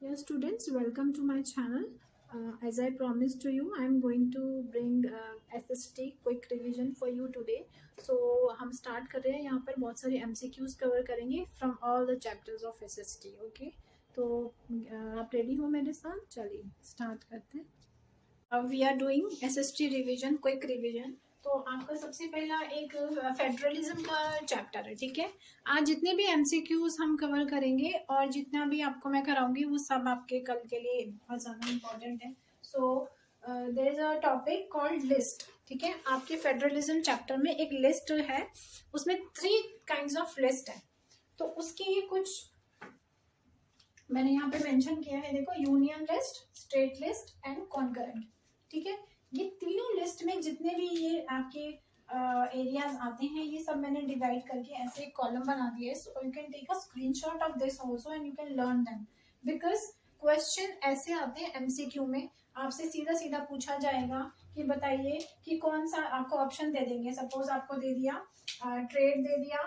Dear students, welcome to my channel. As I promised to you, I am going to bring SST quick revision for you today. So हम start कर रहे हैं. यहाँ पर बहुत सारे MCQs cover करेंगे from all the chapters of SST. Okay? तो आप ready हो मेरे साथ? चलिए start करते हैं. We are doing SST revision, quick revision. तो आपका सबसे पहला एक फेडरलिज्म का चैप्टर है. ठीक है, आज जितने भी एमसीक्यूज हम कवर करेंगे और जितना भी आपको मैं कराऊंगी वो सब आपके कल के लिए बहुत ज़्यादा इम्पोर्टेंट है. So there is a topic called list. ठीक है, आपके फेडरलिज्म चैप्टर में एक लिस्ट है, उसमें 3 काइंड्स ऑफ लिस्ट है. तो उसकी कुछ मैंने यहाँ पे मेंशन किया है. देखो, union list, state list and concurrent. ठीक है, ये तीनों लिस्ट में जितने भी ये आपके एरियाज आते हैं, ये सब मैंने डिवाइड करके ऐसे एक कॉलम बना दिया है. So you can take a screenshot of this also and you can learn them, because question ऐसे आते हैं एमसीक्यू में. आपसे सीधा सीधा पूछा जाएगा कि बताइए कि कौन सा, आपको ऑप्शन दे देंगे. सपोज आपको दे दिया ट्रेड दे दिया,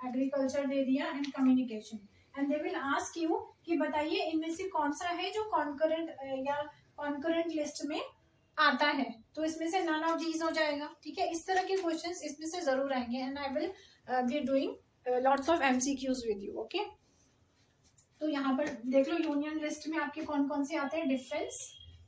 एग्रीकल्चर दे दिया and communication, and they will ask you कि बताइए इनमें से कौन सा है जो कॉन्करेंट या कॉन्करेंट लिस्ट में आता है. तो इसमें से नन ऑफ दीज हो जाएगा. ठीक है, इस तरह के क्वेश्चंस इसमें से जरूर आएंगे and I will be doing lots of MCQs with you. Okay, तो यहाँ पर देख लो, यूनियन लिस्ट में आपके कौन कौन से आते हैं. Defence,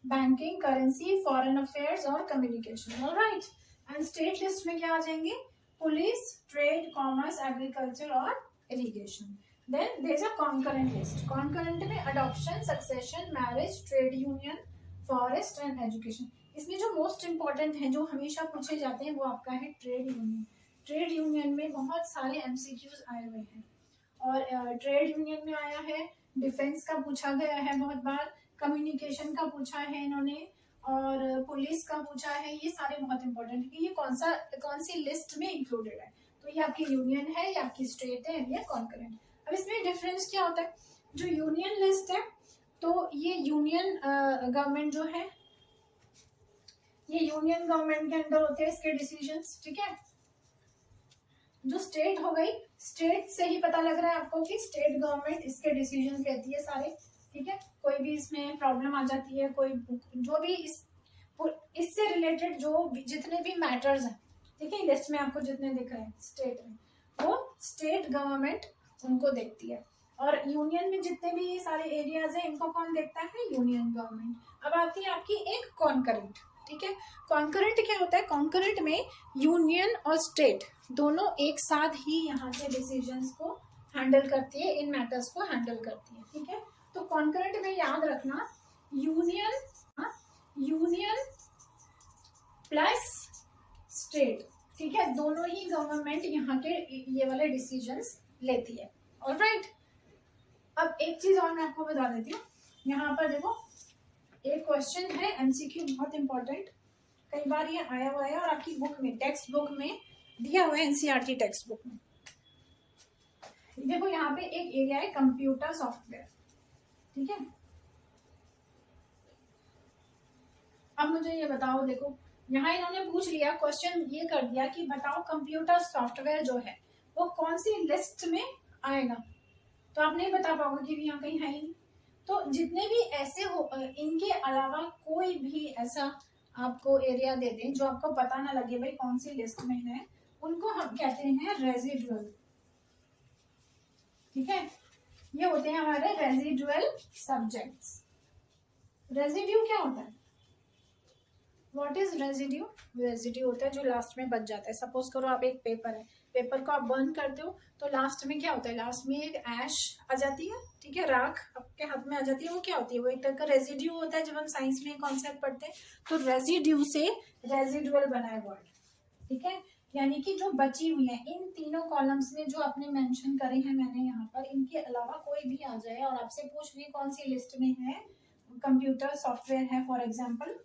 banking, currency, foreign affairs और communication. Alright. And state list में क्या आ जाएंगे. पुलिस, ट्रेड, कॉमर्स, एग्रीकल्चर और irrigation. Then there is a concurrent list. Concurrent में adoption, succession, marriage, trade union, forest and education. इसमें जो मोस्ट इंपॉर्टेंट है, जो हमेशा पूछे जाते हैं, वो आपका है ट्रेड यूनियन. ट्रेड यूनियन में बहुत सारे एमसीक्यूज आए हुए हैं और ट्रेड यूनियन में आया है, डिफेंस का पूछा गया है बहुत बार, कम्युनिकेशन का पूछा है इन्होंने, और पुलिस का पूछा है. ये सारे बहुत इंपॉर्टेंट है कि ये कौन सी लिस्ट में इंक्लूडेड है. तो ये आपकी यूनियन है, ये आपकी स्टेट है, ये कॉन्करेंट. अब इसमें डिफरेंस क्या होता है. जो यूनियन लिस्ट है, तो ये यूनियन गवर्नमेंट जो है, ये यूनियन गवर्नमेंट के अंदर होते हैं इसके डिसीजंस. ठीक है, जो स्टेट हो गई, स्टेट से ही पता लग रहा है आपको कि स्टेट गवर्नमेंट इसके डिसीजन लेती है सारे. ठीक है, कोई भी इसमें प्रॉब्लम आ जाती है, कोई जो भी इससे रिलेटेड जो जितने भी मैटर्स हैं, ठीक है, लिस्ट में आपको जितने दिख रहे हैं स्टेट में, वो स्टेट गवर्नमेंट उनको देखती है. और यूनियन में जितने भी ये सारे एरियाज हैं, इनको कौन देखता है. Union government. अब आती है आपकी एक कॉन्करेंट. ठीक है, कॉन्करेंट क्या होता है. कॉन्करेंट में यूनियन और स्टेट दोनों एक साथ ही यहाँ से डिसीजंस को हैंडल करती है, इन मैटर्स को हैंडल करती है. ठीक है, तो कॉन्करेंट में याद रखना, यूनियन प्लस स्टेट. ठीक है, दोनों ही गवर्नमेंट यहाँ के ये वाले डिसीजंस लेती है. ऑलराइट. अब एक चीज और मैं आपको बता देती हूँ. यहाँ पर देखो, एक क्वेश्चन है एमसीक्यू, बहुत इंपॉर्टेंट, कई बार ये आया हुआ है और आपकी बुक में, टेक्स्ट बुक में दिया हुआ है, एनसीईआरटी टेक्स्ट बुक में. देखो, यहाँ पे एक एरिया है कंप्यूटर सॉफ्टवेयर. ठीक है, अब मुझे ये बताओ. देखो, यहाँ इन्होंने पूछ लिया, क्वेश्चन ये कर दिया कि बताओ कंप्यूटर सॉफ्टवेयर जो है वो कौन सी लिस्ट में आएगा. तो आप नहीं बता पाओगे कि यहाँ कहीं है ही. तो जितने भी ऐसे हो, इनके अलावा कोई भी ऐसा आपको एरिया दे दें जो आपको पता ना लगे भाई कौन सी लिस्ट में है, उनको हम कहते हैं रेजिडुअल. ठीक है, ये होते हैं हमारे रेजिडुअल सब्जेक्ट्स. रेजिड्यू क्या होता है. What is residue. रेजिड्यू होता है जो लास्ट में बच जाता है. सपोज करो आप एक पेपर है, पेपर को आप बर्न करते हो, तो लास्ट में क्या होता है, लास्ट में एक ऐश आ जाती है. ठीक है, राख आपके हाथ में आ जाती है. वो क्या होती है, वो एक तरह का रेजिड्यू होता है. जब हम साइंस में कॉन्सेप्ट पढ़ते हैं, तो रेजिड्यू से रेजिडुअल बना है वर्ड. ठीक है, यानी कि जो बची हुई है इन तीनों कॉलम्स में जो आपने मेंशन करे हैं मैंने यहाँ पर, इनके अलावा कोई भी आ जाए और आपसे पूछ रही कौन सी लिस्ट में है, कंप्यूटर सॉफ्टवेयर है फॉर एग्जाम्पल,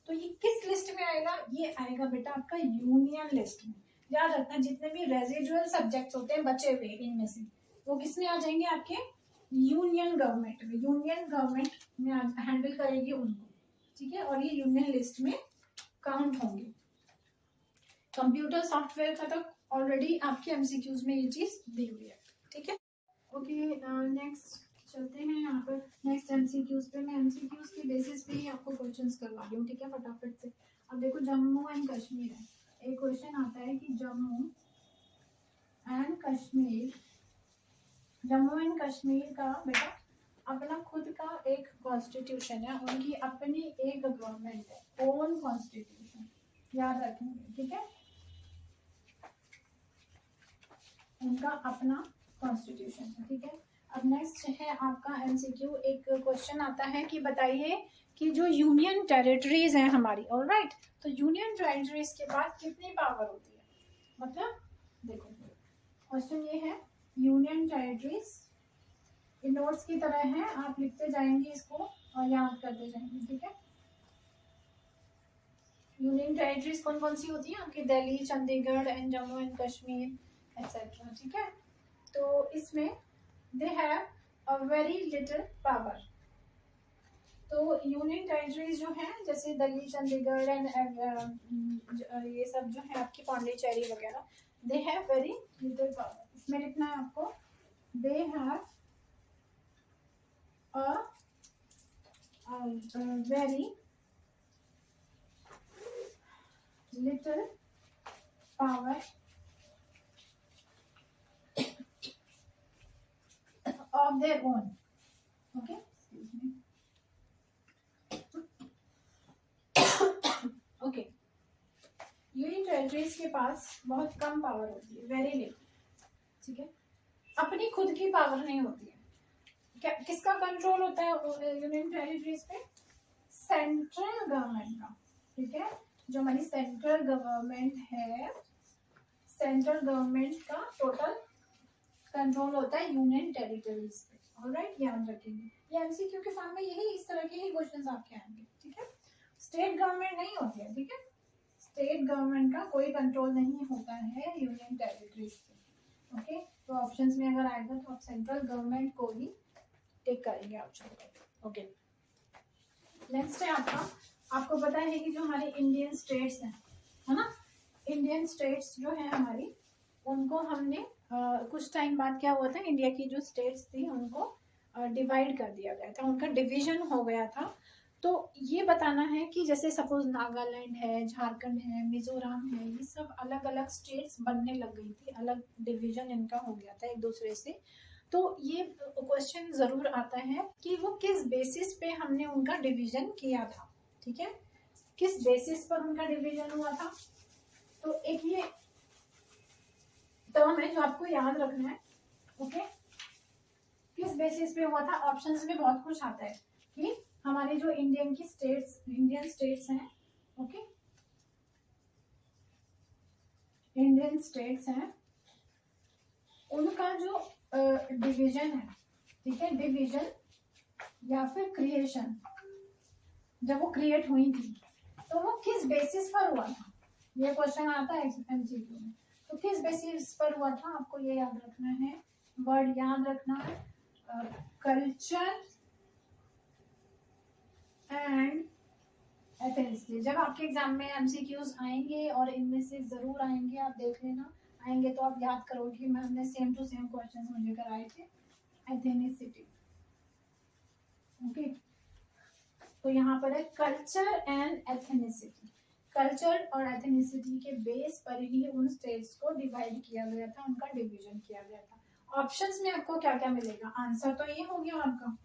तो ये किस लिस्ट में आएगा. ये आएगा बेटा आपका यूनियन लिस्ट में. याद रखना, जितने भी रेजिडुअल सब्जेक्ट्स होते हैं बचे हुए इनमें से, वो किस में आ जाएंगे, आपके यूनियन गवर्नमेंट में. यूनियन गवर्नमेंट में हैंडल करेगी उनको. ठीक है, और ये यूनियन लिस्ट में काउंट होंगे. कंप्यूटर सॉफ्टवेयर का तो ऑलरेडी आपके एमसीक्यूज में ये चीज दी हुई है. ठीक है, ओके, नेक्स्ट चलते हैं यहाँ पर नेक्स्ट एमसीक्यूज पे। मैं एमसीक्यूज की बेसिस पे ही आपको क्वेश्चंस करवा रही हूँ, ठीक है, फटाफट से। अब देखो जम्मू एंड कश्मीर है, एक क्वेश्चन आता है कि जम्मू एंड कश्मीर का बेटा अपना खुद का एक कॉन्स्टिट्यूशन है, उनकी अपनी एक गवर्नमेंट है, ओन कॉन्स्टिट्यूशन, याद रखेंगे, ठीक है, उनका अपना कॉन्स्टिट्यूशन है, ठीक है। अब नेक्स्ट है आपका एमसीक्यू। एक क्वेश्चन आता है कि बताइए कि जो यूनियन टेरिटरीज हैं हमारी, ऑलराइट, तो यूनियन टेरिटरीज के पास कितनी पावर होती है, मतलब देखो क्वेश्चन ये है, यूनियन टेरिटरीज इन नोट्स की तरह है, आप लिखते जाएंगे इसको और याद करते जाएंगे, ठीक है। यूनियन टेरिटरीज कौन कौन सी होती है आपकी, Delhi, Chandigarh and Jammu and Kashmir etcetera, ठीक है। तो इसमें they have a very little power. तो यूनियन टेरिटरीज जो है जैसे दिल्ली, चंडीगढ़ एंड ये सब जो है आपकी पौंडीचेरी वगैरह, they have very little power. इसमें लिखना है आपको, they have a very little power of their own, okay, excuse me, okay, union territories के पास बहुत कम पावर होती है, वेरी लिटिल, ठीक है, अपनी खुद की पावर नहीं होती है। क्या किसका कंट्रोल होता है यूनियन टेरिटरीज पे, सेंट्रल गवर्नमेंट का, ठीक है, जो हमारी सेंट्रल गवर्नमेंट है, सेंट्रल गवर्नमेंट का टोटल कंट्रोल होता है यूनियन टेरिटरीज पे, ऑलराइट, याद रखेंगे। ये एमसीक्यू के फॉर्म में यही इस तरह के ही क्वेश्चंस आपके आएंगे, ठीक है। स्टेट गवर्नमेंट नहीं होती है, ठीक है, स्टेट गवर्नमेंट का कोई कंट्रोल नहीं होता है यूनियन टेरिटरीज पे, ओके। तो ऑप्शंस में अगर आएगा तो आप सेंट्रल गवर्नमेंट को ही टिक करेंगे ऑप्शन को, ओके। नेक्स्ट है आपको पता है कि जो हमारे इंडियन स्टेट्स हैं, है ना, इंडियन स्टेट्स जो है हमारी, उनको हमने कुछ टाइम बाद क्या हुआ था, इंडिया की जो स्टेट्स थी उनको डिवाइड कर दिया गया था, उनका डिवीजन हो गया था। तो ये बताना है कि जैसे सपोज नागालैंड है, झारखंड है, मिजोरम है, ये सब अलग अलग स्टेट्स बनने लग गई थी, अलग डिवीजन इनका हो गया था एक दूसरे से। तो ये क्वेश्चन जरूर आता है कि वो किस बेसिस पे हमने उनका डिवीजन किया था, ठीक है, किस बेसिस पर उनका डिवीजन हुआ था। तो एक ये टर्म है जो आपको याद रखना है, ओके, किस बेसिस पे हुआ था। ऑप्शंस में बहुत कुछ आता है कि हमारे जो इंडियन स्टेट्स हैं, ओके, इंडियन स्टेट्स हैं, उनका जो डिवीजन है, ठीक है, डिवीजन या फिर क्रिएशन, जब वो क्रिएट हुई थी तो वो किस बेसिस पर हुआ था, ये क्वेश्चन आता है एमसीक्यू में। तो किस बेसिस पर हुआ था आपको ये याद रखना है, वर्ड याद रखना है, कल्चर एंड एथनिसिटी। जब आपके एग्जाम में एमसीक्यूज आएंगे और इनमें से जरूर आएंगे, आप देख लेना, आएंगे तो आप याद करोगे कि मैम ने सेम टू सेम क्वेश्चन मुझे कराए थे, एथनिसिटी, ओके। तो यहाँ पर है कल्चर एंड एथनिसिटी, कल्चर और एथनिसिटी के बेस पर ही उन स्टेट्स को डिवाइड किया गया था, उनका डिवीजन किया गया था। ऑप्शंस में आपको क्या क्या मिलेगा, आंसर तो ये हो गया आपका,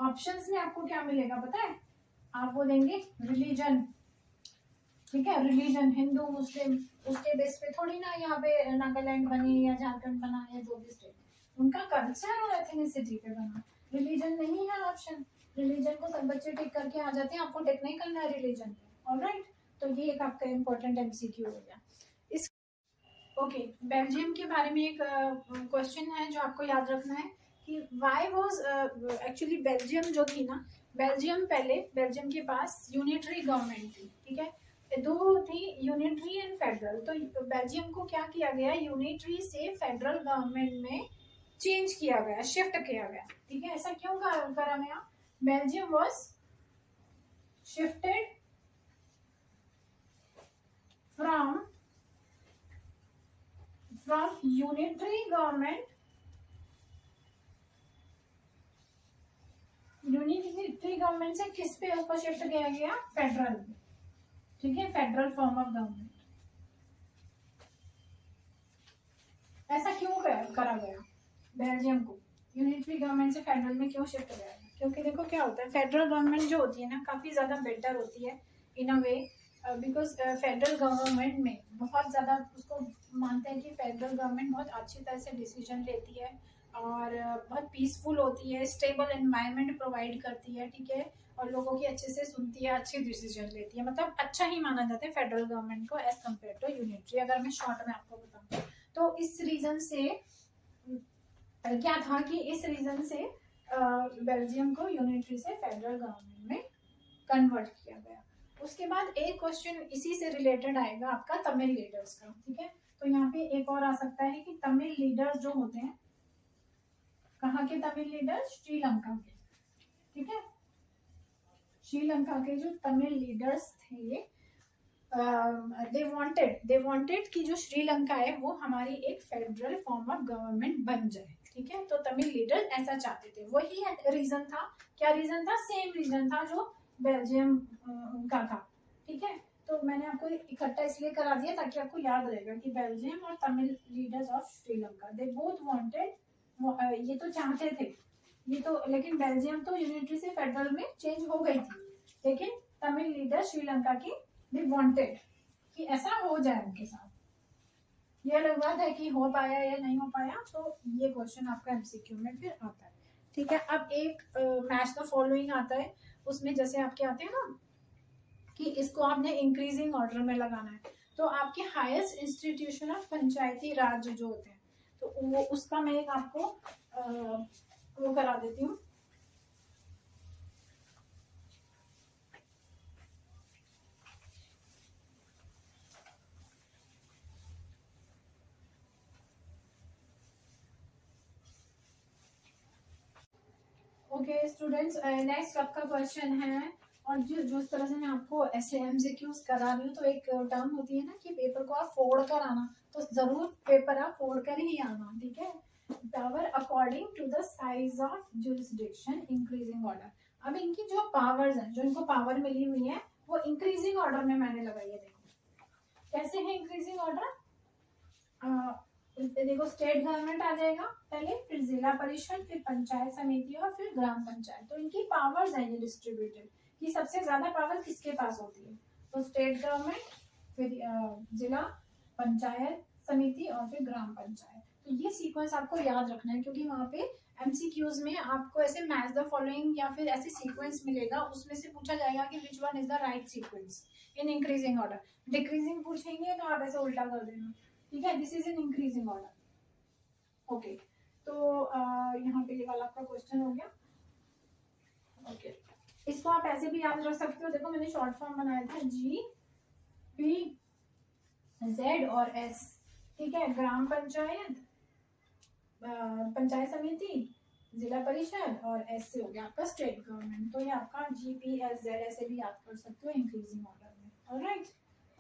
ऑप्शंस में आपको क्या मिलेगा पता है, आप बोलेंगे रिलीजन, ठीक है, रिलीजन, हिंदू मुस्लिम, उसके बेस पे थोड़ी ना यहाँ पे नागालैंड बनी या झारखंड बना या जो भी स्टेट, उनका कल्चर और एथनिसिटी पे बना, रिलीजन नहीं है ऑप्शन। रिलीजन को सब बच्चे टिक करके आ जाते हैं, आपको टिक नहीं करना है रिलीजन पे, ऑलराइट। तो ये एक आपका इम्पोर्टेंट एमसीक्यू हो गया। इस ओके, बेल्जियम के बारे में एक क्वेश्चन है जो आपको याद रखना है कि व्हाई वाज एक्चुअली बेल्जियम जो थी ना, बेल्जियम के पास यूनिटरी गवर्नमेंट थी, ठीक है, दो थी, यूनिटरी एंड फेडरल। तो बेल्जियम को क्या किया गया, यूनिटरी से फेडरल गवर्नमेंट में चेंज किया गया, शिफ्ट किया गया, ठीक है। ऐसा क्यों करा गया, Belgium was shifted from unitary government unitary government से किस पे ऊपर शिफ्ट किया गया? फेडरल। ठीक है, फेडरल फॉर्म ऑफ गवर्नमेंट। ऐसा क्यों करा गया? बेल्जियम को यूनिटरी गवर्नमेंट से फेडरल में क्यों शिफ्ट किया गया? क्योंकि देखो क्या होता है, फेडरल गवर्नमेंट जो होती है ना काफी ज्यादा बेटर होती है इन अ वे, बिकॉज फेडरल गवर्नमेंट में बहुत ज़्यादा उसको मानते हैं कि फेडरल गवर्नमेंट बहुत अच्छी तरह से डिसीजन लेती है और बहुत पीसफुल होती है, स्टेबल एनवायरनमेंट प्रोवाइड करती है, ठीक है, और लोगों की अच्छे से सुनती है, अच्छे डिसीजन लेती है, मतलब अच्छा ही माना जाता है फेडरल गवर्नमेंट को एज कम्पेयर टू यूनिटरी, अगर मैं शॉर्ट में आपको बताऊँ तो। इस रीजन से क्या था कि इस रीजन से बेल्जियम को यूनिटरी से फेडरल गवर्नमेंट में कन्वर्ट किया गया। उसके बाद एक क्वेश्चन इसी से रिलेटेड आएगा आपका तमिल लीडर्स का, ठीक है, तो यहाँ पे एक और आ सकता है कि तमिल लीडर्स जो होते हैं, कहाँ के तमिल लीडर्स? श्रीलंका के, ठीक है, श्रीलंका के जो तमिल लीडर्स थे, दे वांटेड कि जो श्रीलंका है वो हमारी एक फेडरल फॉर्म ऑफ गवर्नमेंट बन जाए, ठीक है, तो तमिल लीडर ऐसा चाहते थे। वही रीजन था, क्या रीजन था? सेम रीजन था जो बेल्जियम का था, ठीक है, तो मैंने आपको इकट्ठा इसलिए करा दिया ताकि आपको याद रहेगा कि बेल्जियम और Tamil leaders of Sri Lanka, they both wanted, ये तो चाहते थे, ये तो, लेकिन बेल्जियम तो यूनिटरी से फेडरल में चेंज हो गई थी, लेकिन तमिल लीडर श्रीलंका की दे वांटेड कि ऐसा हो जाए उनके साथ। ये अलग बात है कि हो पाया या नहीं हो पाया, तो ये क्वेश्चन आपका एमसीक्यू में फिर आता है, ठीक है। अब एक मैच द फॉलोइंग आता है, उसमें जैसे आपके आते हैं ना कि इसको आपने इंक्रीजिंग ऑर्डर में लगाना है, तो आपके हाईएस्ट इंस्टीट्यूशन ऑफ पंचायती राज जो होते हैं, तो वो उसका मैं एक आपको वो करा देती हूँ। ओके स्टूडेंट्स, नेक्स्ट आपका क्वेश्चन है, और जो इस तरह से मैं आपको ऐसे एमसीक्यूज करा रही हूँ, तो एक टर्म होती है ना कि पेपर को आप फोड़ कर आना, तो जरूर पेपर आप फोड़ कर ही आना, ठीक है। Power according to the size of jurisdiction, increasing order. अब इनकी जो पावर्स हैं, जो इनको पावर मिली हुई है, वो इंक्रीजिंग ऑर्डर में मैंने लगाई है। देखो कैसे है इंक्रीजिंग ऑर्डर, देखो स्टेट गवर्नमेंट आ जाएगा पहले, फिर जिला परिषद, फिर पंचायत समिति और फिर ग्राम पंचायत, तो इनकी पावर्स है ये डिस्ट्रीब्यूटेड कि सबसे ज्यादा पावर किसके पास होती है, तो स्टेट गवर्नमेंट, फिर जिला पंचायत समिति और फिर ग्राम पंचायत। तो ये सीक्वेंस आपको याद रखना है, क्योंकि वहां पे एमसीक्यूज में आपको ऐसे मैच द फॉलोइंग या फिर ऐसे सीक्वेंस मिलेगा, उसमें से पूछा जाएगा कि which one is the right sequence in increasing order. Decreasing पूछेंगे तो आप ऐसे उल्टा कर देना, ठीक है, this is in increasing order. Okay, तो यहाँ पे ये वाला आपका क्वेश्चन हो गया। ओके, इसको आप ऐसे भी याद रख सकते हो, देखो मैंने शॉर्ट फॉर्म बनाया था G P Z और S, ठीक है, ग्राम पंचायत, पंचायत समिति, जिला परिषद, और S से हो गया आपका स्टेट गवर्नमेंट, तो ये आपका GPSZ ऐसे भी याद कर सकते हो इंक्रीजिंग ऑर्डर में। Alright,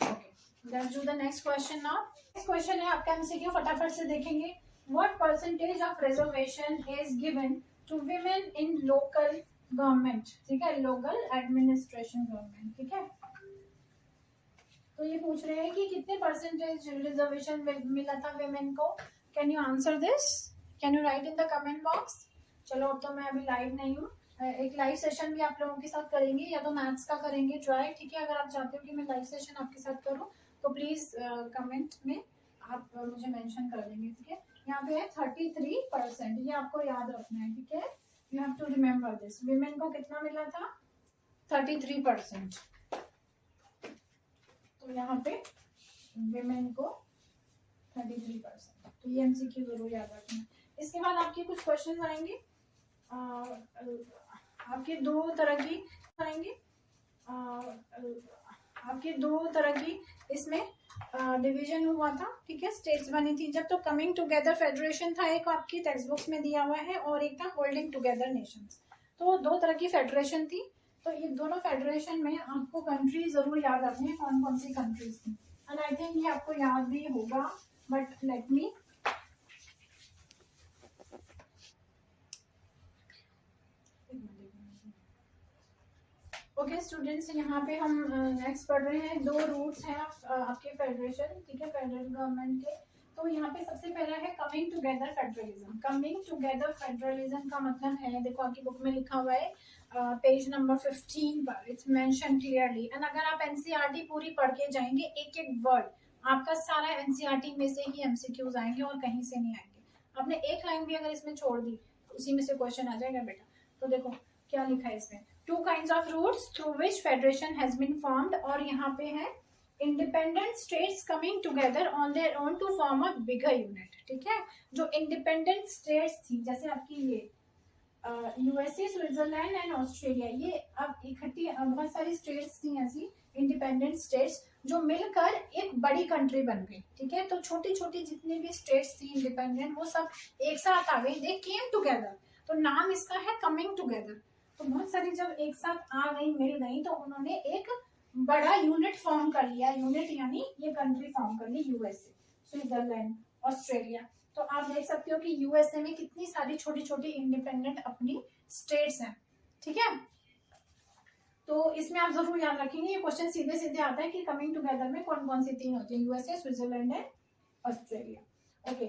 okay, let's do the next question now. Next question है आपका एमसीक्यू, फटाफट से देखेंगे। What percentage of reservation is given to women in local government, ठीक है, लोकल एडमिनिस्ट्रेशन गवर्नमेंट, ठीक है, तो ये पूछ रहे हैं कि कितने परसेंटेज रिजर्वेशन मिला था विमेन को। Can you answer this, can you right in the comment box. चलो अब तो मैं अभी लाइव नहीं हूँ, एक लाइव सेशन भी आप लोगों के साथ करेंगे, या तो मैथ्स का करेंगे ट्राई, ठीक है, अगर आप चाहते हो कि मैं लाइव सेशन आपके साथ करूँ तो प्लीज कमेंट में आप मुझे मेंशन कर देंगे, ठीक है। यहाँ पे है 33%, ये आपको याद रखना है, ठीक है, you have to remember this. Women को कितना मिला था? 33%, तो यहाँ पे विमेन को 33%, तो ये एमसीक्यू जरूर याद रखना। इसके बाद आपके कुछ क्वेश्चन आएंगे, आपके दो तरह की आएंगे, आपके दो तरह की इसमें डिवीजन हुआ था, ठीक है, स्टेट्स बनी थी जब, तो कमिंग टुगेदर फेडरेशन था एक, आपकी टेक्स्ट बुक्स में दिया हुआ है, और एक था होल्डिंग टुगेदर नेशंस, तो दो तरह की फेडरेशन थी। तो ये दोनों फेडरेशन में आपको कंट्री जरूर याद रखनी है, कौन कौन सी कंट्रीज थी, एंड आई थिंक ये आपको याद भी होगा, but let me okay students, यहाँ पे हम नेक्स्ट पढ़ रहे हैं, 2 रूट्स हैं आपके फेडरेशन, ठीक है, फेडरल गवर्नमेंट के। तो यहाँ पे सबसे पहला है coming together federalism. Coming together federalism का मतलब है, देखो आपकी बुक में लिखा हुआ है पेज नंबर 15 पर, इट्स मेंशन क्लियरली। एंड अगर आप एनसीईआरटी पूरी पढ़ के जाएंगे एक एक वर्ड, आपका सारा एनसीईआरटी में से ही एमसीक्यूज आएंगे और कहीं से नहीं आएंगे। आपने एक लाइन भी अगर इसमें छोड़ दी उसी में से क्वेश्चन आ जाएगा बेटा। तो देखो क्या लिखा है इसमें, 2 kinds of routes through which federation has been formed, और यहाँ पे है independent states coming together on their own to form a bigger unit, ठीक है। जो independent states थी, जैसे आपकी ये यूएसए, स्विट्जरलैंड एंड ऑस्ट्रेलिया, ये अब इकट्ठी बहुत सारी स्टेट्स थी ऐसी इंडिपेंडेंट स्टेट्स जो मिलकर एक बड़ी कंट्री बन गई, ठीक है। तो छोटी छोटी जितनी भी स्टेट्स थी इंडिपेंडेंट, वो सब एक साथ आ गई, दे केम टुगेदर। तो नाम इसका है कमिंग टुगेदर। तो बहुत सारी जब एक साथ आ गई, मिल गई, तो उन्होंने एक बड़ा यूनिट फॉर्म कर लिया। यूनिट यानी ये कंट्री फॉर्म कर ली, यूएसए, स्विट्जरलैंड, ऑस्ट्रेलिया। तो आप देख सकते हो कि यूएसए में कितनी सारी छोटी छोटी इंडिपेंडेंट अपनी स्टेट्स हैं, ठीक है। तो इसमें आप जरूर याद रखेंगे, ये क्वेश्चन सीधे सीधे आता है कि कमिंग टुगेदर में कौन कौन सी 3 होती है, USA, Switzerland and Australia. Okay,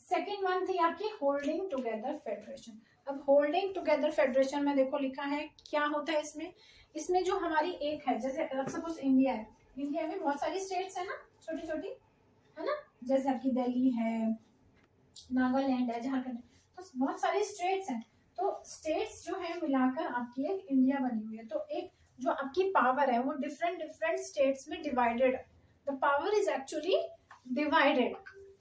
second one थी आपकी होल्डिंग टुगेदर फेडरेशन। अब होल्डिंग टुगेदर फेडरेशन में देखो लिखा है क्या होता है इसमें। इसमें जो हमारी एक है, जैसे सपोज इंडिया है, इंडिया में बहुत सारी स्टेट्स है ना, छोटी छोटी, है ना, जैसे आपकी दिल्ली है, नागालैंड है, झारखंड, तो बहुत सारी स्टेट्स हैं। तो स्टेट्स जो है मिलाकर आपकी एक इंडिया बनी हुई है। तो एक जो आपकी पावर है वो डिफरेंट डिफरेंट स्टेट्स में डिवाइडेड है। The power is actually divided.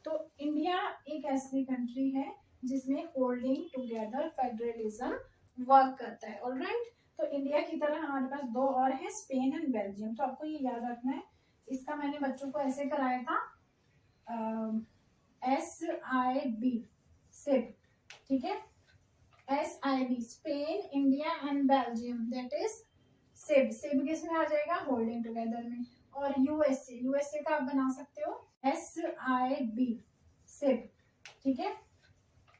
तो इंडिया एक ऐसी कंट्री है जिसमें होल्डिंग टुगेदर फेडरलिज्म वर्क करता है, ऑलराइट। तो इंडिया की तरह हमारे पास 2 और हैं, स्पेन एंड बेल्जियम। तो आपको ये याद रखना है, इसका मैंने बच्चों को ऐसे कराया था, SIB, सिब, ठीक है, SIB, Spain, India and Belgium, that is सिब। सिब किस में आ जाएगा, होल्डिंग टुगेदर में। और यूएसए, यूएसए का आप बना सकते हो SIB, सिब, ठीक है,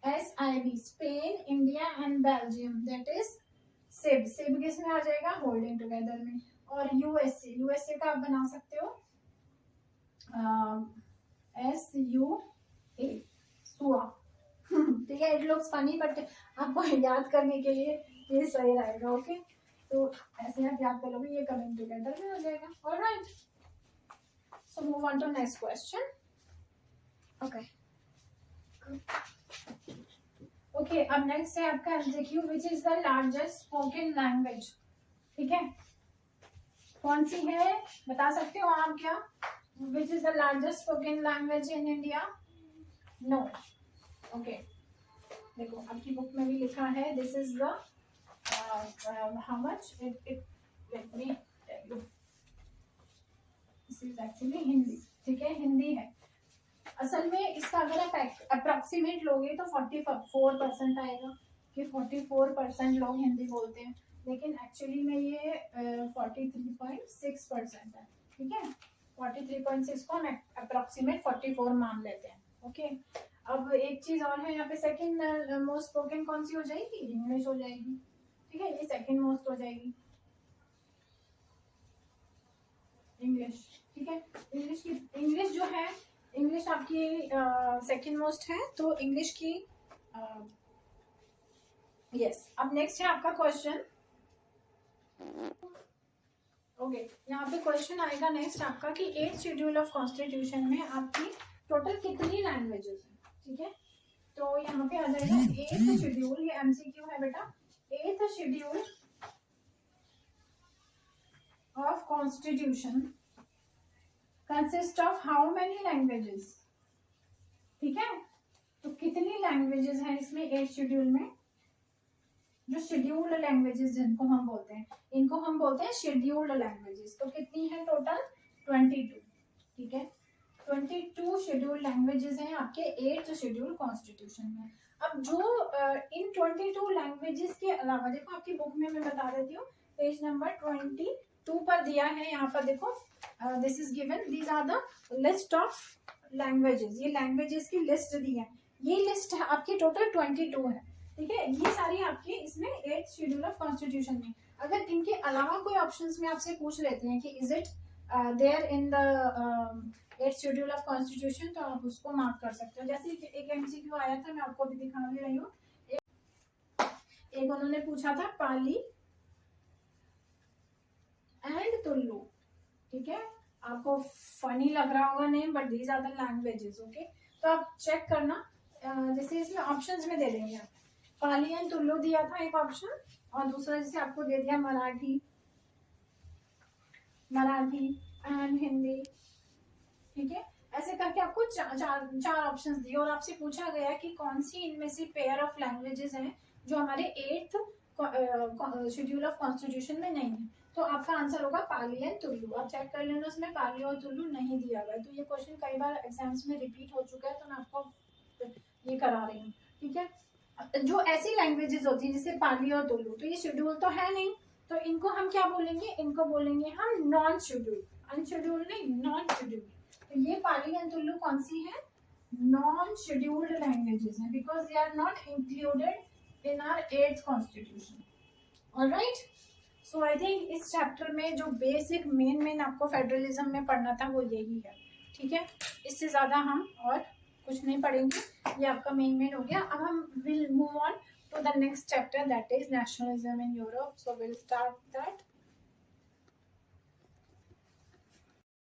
SIB, Spain, India and Belgium, that is सिब। सिब किस में आ जाएगा, होल्डिंग टुगेदर में। और यूएसए, यूएसए का आप बना सकते हो SUA, सुआ, ठीक है। इट लुक्स फनी बट आपको याद करने के लिए ये सही रहेगा, ओके। तो ऐसे आप याद कर लोगे, ये कमिंग टुगेदर में हो जाएगा, alright. So move on to next question. Okay okay, अब नेक्स्ट है आपका MCQ, which is the largest spoken language, ठीक है। कौन सी है बता सकते हो आप क्या, which is the largest spoken language in India? No, okay. देखो आपकी बुक में भी लिखा है, this is the how much it let me tell you, this is actually Hindi, ठीक है, हिंदी है। असल में इसका अगर आप अप्रोक्सीमेट लोगे तो 44% आएगा कि 44% लोग हिंदी बोलते हैं, लेकिन एक्चुअली में ये 43.6% है, ठीक है। 43.6 को हम अप्रोक्सीमेट 44 मान लेते हैं, ओके। अब एक चीज और है यहाँ पे, सेकंड मोस्ट स्पोकन कौन सी हो जाएगी, इंग्लिश हो जाएगी, ठीक है, ये सेकंड मोस्ट हो जाएगी इंग्लिश, ठीक है। इंग्लिश जो है, इंग्लिश आपकी सेकंड मोस्ट है, तो इंग्लिश की यस। अब नेक्स्ट है आपका क्वेश्चन, ओके। यहाँ पे क्वेश्चन आएगा नेक्स्ट आपका कि 8th शेड्यूल ऑफ कॉन्स्टिट्यूशन में आपकी टोटल कितनी लैंग्वेजेस हैं, ठीक है। तो यहाँ पे आ जाएगा 8th शेड्यूल, ये एमसीक्यू है बेटा, 8th schedule of constitution consist of how many languages, ठीक है। तो कितनी लैंग्वेजेस हैं इसमें 8th शेड्यूल में, जो शेड्यूल्ड लैंग्वेजेस जिनको हम बोलते हैं, इनको हम बोलते हैं शेड्यूल्ड लैंग्वेजेस। तो कितनी है टोटल, 22, ठीक है। 22 शेड्यूल्ड लैंग्वेजेस हैं आपके 8th शेड्यूल कॉन्स्टिट्यूशन में। अब जो इन 22 लैंग्वेजेस के अलावा, देखो आपकी बुक में मैं बता देती हूँ, पेज नंबर 22 पर दिया है, यहाँ पर देखो, this is given, these are the list of languages, ये लैंग्वेजेस की लिस्ट दी है। ये लिस्ट आपकी टोटल 22 है, ठीक है। ये सारी आपकी इसमें 8th शेड्यूल ऑफ कॉन्स्टिट्यूशन में। अगर इनके अलावा कोई ऑप्शंस में आपसे पूछ लेते हैं कि is it there in the 8th schedule of constitution, तो आप उसको मार्क कर सकते हो। जैसे एक एमसीक्यू आया था, मैं आपको भी दिखा भी रही हूँ। एक उन्होंने पूछा था पाली एंड तुल्लू, ठीक है। आपको फनी लग रहा होगा name, but these are the languages, okay. तो आप चेक करना, जैसे इसमें ऑप्शंस में दे देंगे आप, पाली एंड तुल्लू दिया था एक ऑप्शन, और दूसरा जैसे आपको दे दिया मराठी एंड हिंदी, ठीक है। ऐसे करके आपको चार ऑप्शंस दिए, और आपसे पूछा गया कि कौन सी इनमें से पेयर ऑफ लैंग्वेजेस हैं जो हमारे 8th शेड्यूल ऑफ कॉन्स्टिट्यूशन में नहीं है। तो आपका आंसर होगा पाली एंड तुल्लू। आप चेक कर लेना, उसमें पाली और तुल्लू नहीं दिया हुआ है। तो ये क्वेश्चन कई बार एग्जाम्स में रिपीट हो चुका है, तो मैं आपको ये करा रही हूँ, ठीक है। जो ऐसी लैंग्वेजेस होती है जैसे पाली और तुल्लू, तो ये शेड्यूल तो है नहीं, तो इनको हम क्या बोलेंगे, इनको बोलेंगे हम नॉन शेड्यूल, अनशेड्यूल नहीं, नॉन शेड्यूल। तो ये पाली एंड तुल्लू कौन सी है, नॉन शेड्यूल्ड लैंग्वेजेस हैं, because they are not included in our 8th constitution. Alright, so I think इस चैप्टर में जो बेसिक मेन आपको फेडरलिज्म में पढ़ना था वो यही है, ठीक है। इससे ज्यादा हम और कुछ नहीं पढ़ेंगे, ये आपका मेन हो गया। अब हम will move on to the next chapter, that is nationalism in Europe. So will start that.